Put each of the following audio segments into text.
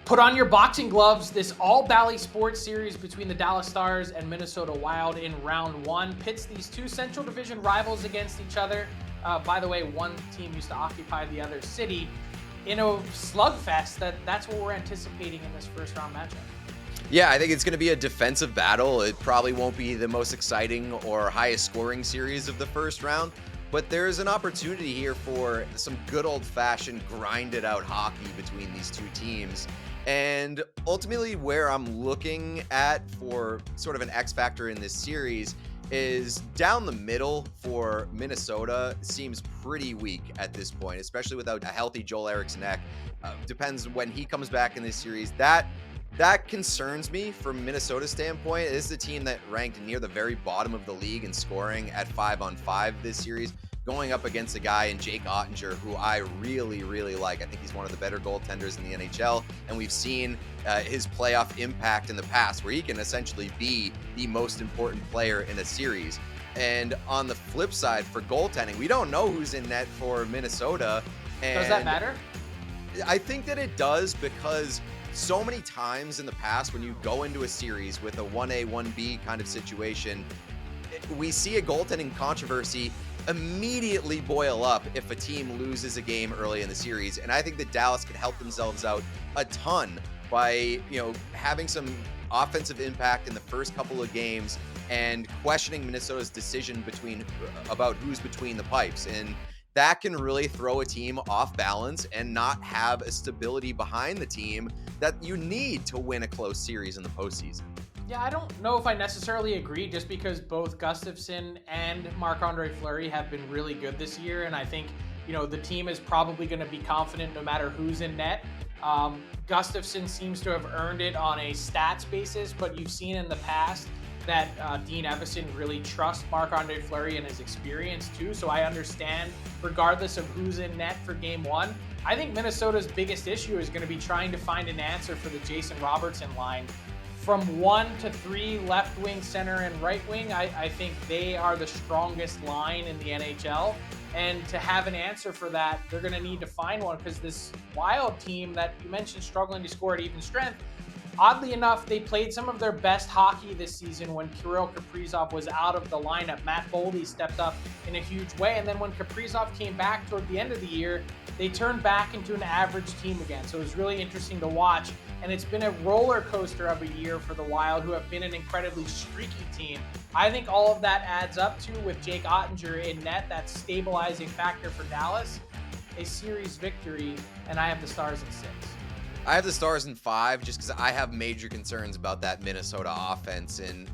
Put on your boxing gloves. This all-Bally sports series between the Dallas Stars and Minnesota Wild in round one pits these two Central Division rivals against each other. By the way, one team used to occupy the other city in a slugfest. That's what we're anticipating in this first round matchup. Yeah, I think it's going to be a defensive battle. It probably won't be the most exciting or highest scoring series of the first round, but there's an opportunity here for some good old-fashioned grinded out hockey between these two teams. And ultimately where I'm looking at for sort of an X factor in this series is down the middle for Minnesota seems pretty weak at this point, especially without a healthy Joel Eriksson-Ek. Depends when he comes back in this series. That concerns me from Minnesota's standpoint. This is a team that ranked near the very bottom of the league in scoring at 5-on-5 this series, going up against a guy in Jake Oettinger, who I really, really like. I think he's one of the better goaltenders in the NHL, and we've seen his playoff impact in the past, where he can essentially be the most important player in a series. And on the flip side, for goaltending, we don't know who's in net for Minnesota. And does that matter? I think that it does, because so many times in the past when you go into a series with a 1A, 1B kind of situation, we see a goaltending controversy immediately boil up if a team loses a game early in the series. And I think that Dallas could help themselves out a ton by, having some offensive impact in the first couple of games and questioning Minnesota's decision about who's between the pipes. And that can really throw a team off balance and not have a stability behind the team that you need to win a close series in the postseason. Yeah, I don't know if I necessarily agree, just because both Gustafsson and Marc-Andre Fleury have been really good this year. And I think, the team is probably going to be confident no matter who's in net. Gustafsson seems to have earned it on a stats basis, but you've seen in the past that Dean Evason really trusts Marc-Andre Fleury and his experience too. So I understand, regardless of who's in net for game one, I think Minnesota's biggest issue is going to be trying to find an answer for the Jason Robertson line. From 1 to 3, left wing, center, and right wing, I think they are the strongest line in the NHL. And to have an answer for that, they're going to need to find one, because this Wild team that you mentioned struggling to score at even strength, oddly enough, they played some of their best hockey this season when Kirill Kaprizov was out of the lineup. Matt Boldy stepped up in a huge way. And then when Kaprizov came back toward the end of the year, they turned back into an average team again. So it was really interesting to watch. And it's been a roller coaster of a year for the Wild, who have been an incredibly streaky team. I think all of that adds up to, with Jake Oettinger in net, that stabilizing factor for Dallas, a series victory. And I have the Stars in 6. I have the Stars in 5, just because I have major concerns about that Minnesota offense. And,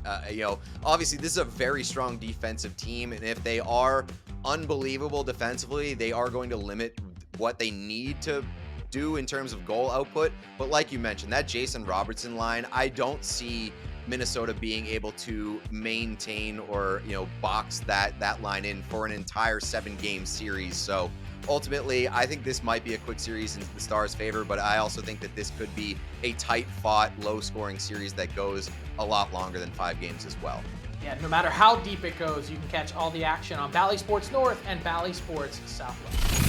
obviously this is a very strong defensive team. And if they are unbelievable defensively, they are going to limit what they need to do in terms of goal output. But like you mentioned, that Jason Robertson line, I don't see Minnesota being able to maintain or, box that line in for an entire 7-game series. So ultimately, I think this might be a quick series in the Stars' favor, but I also think that this could be a tight-fought, low-scoring series that goes a lot longer than 5 games as well. Yeah, no matter how deep it goes, you can catch all the action on Bally Sports North and Bally Sports Southwest.